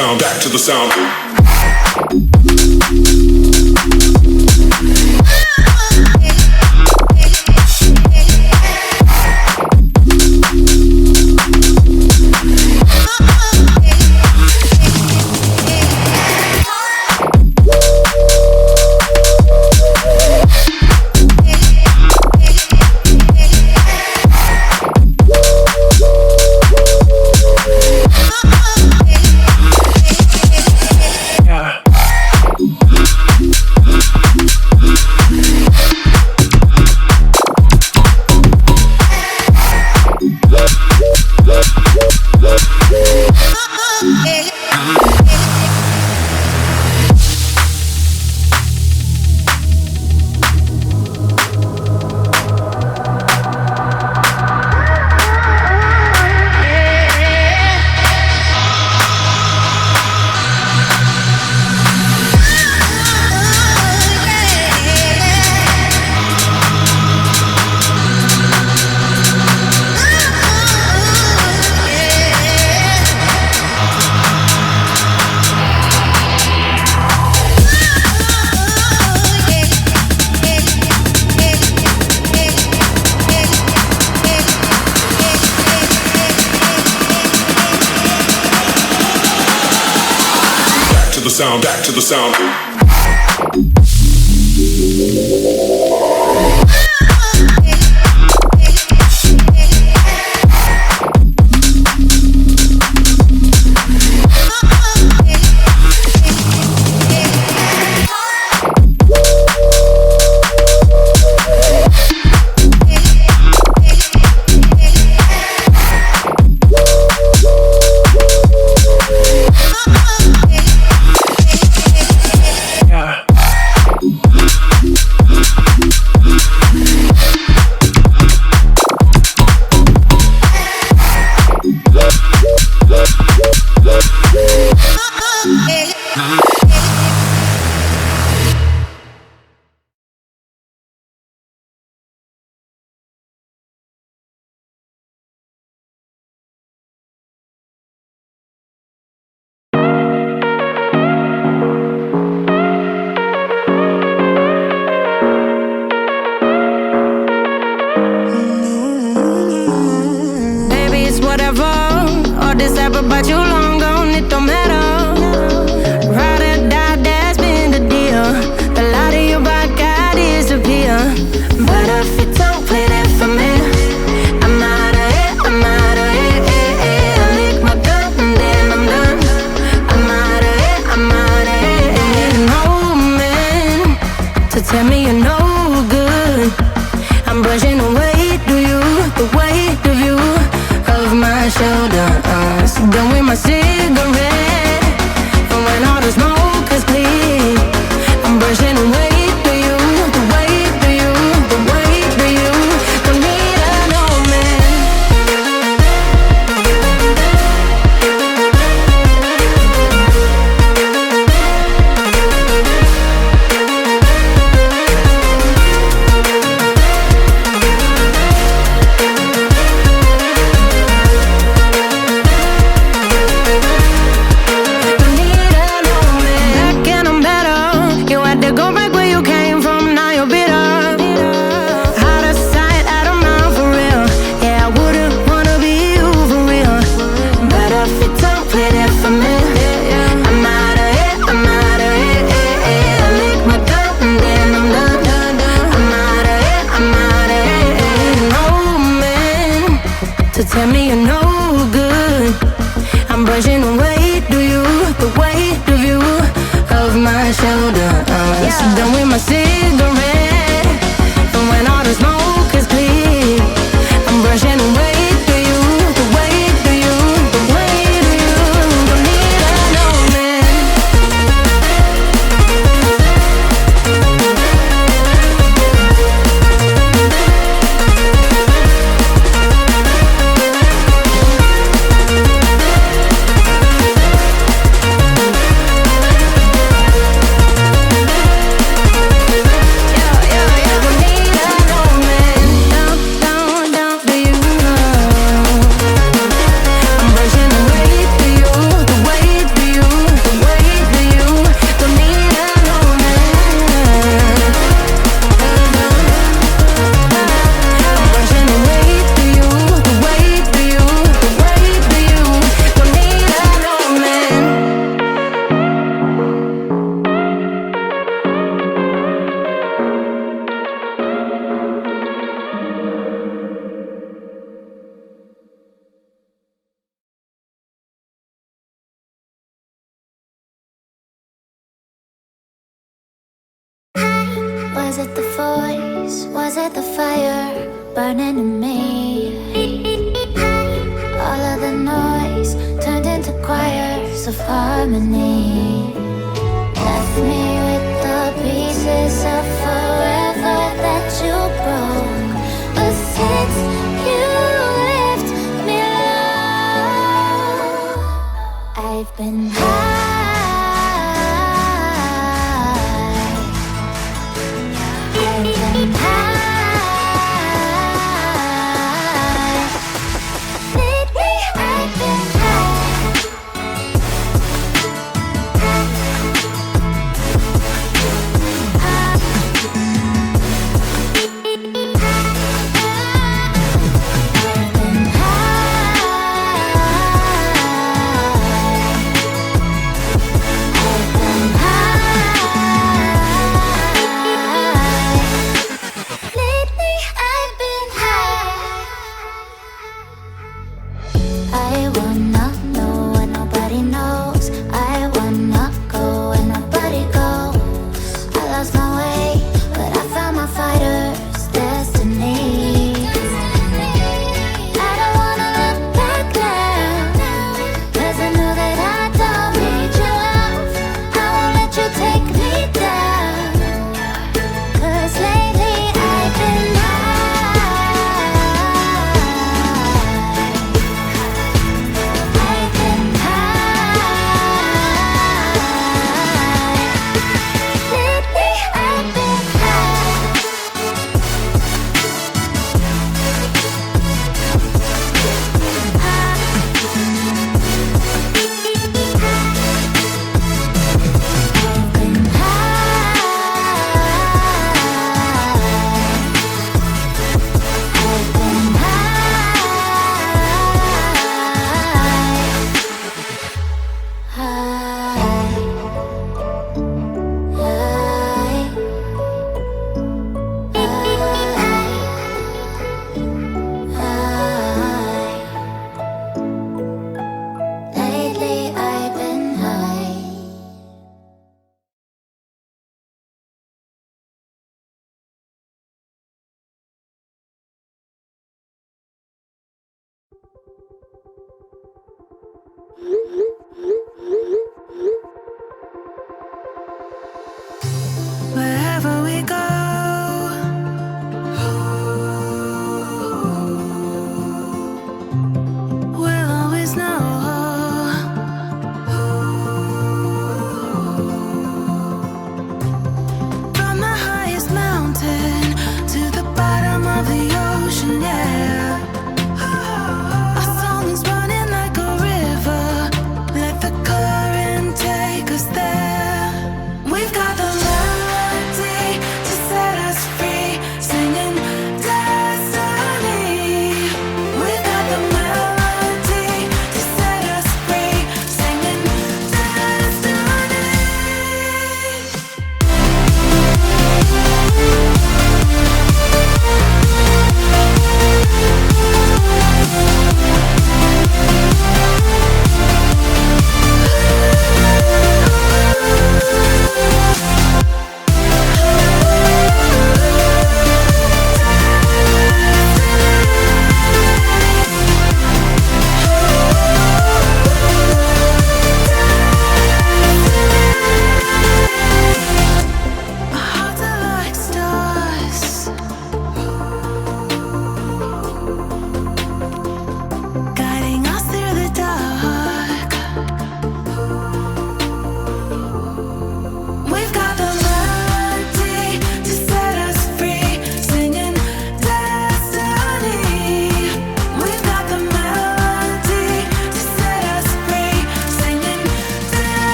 sound, back to the sound. Sound, back to the sound. But you long gone, it don't matter. Ride or die, that's been the deal. The light of your back, I disappear. But if you don't play that for me, I'm out of it, I'm out of it. I lick my gun and then I'm done. I'm out of it, I'm out of it. And no man to tell me you're no good. I'm brushing the weight of you, the weight of you, of my shoulder. Done with my cigarette, and when all the smoke is clear, I'm brushing away to you, the weight to you, the weight to you. Don't need a no man. Tell me you're no good. I'm brushing away to you, the weight of you, of my shoulder. Done with my cigarette, and when all the smoke is clear, I'm brushing away to you, the weight to you, the weight of you. Don't need a no man. Was it the voice? Was it the fire burning in me? All of the noise turned into choirs of harmony. Left me with the pieces of forever that you broke. But since you left me alone, I've been high. I've been high. Lately I've been I wanna know what nobody knows. I wanna go where nobody goes. I lost my way, but I found my fighter's destiny. I don't wanna look back now, 'cause I know that I don't need your love. I won't let you take me down, 'cause lately I've been lately I've been high.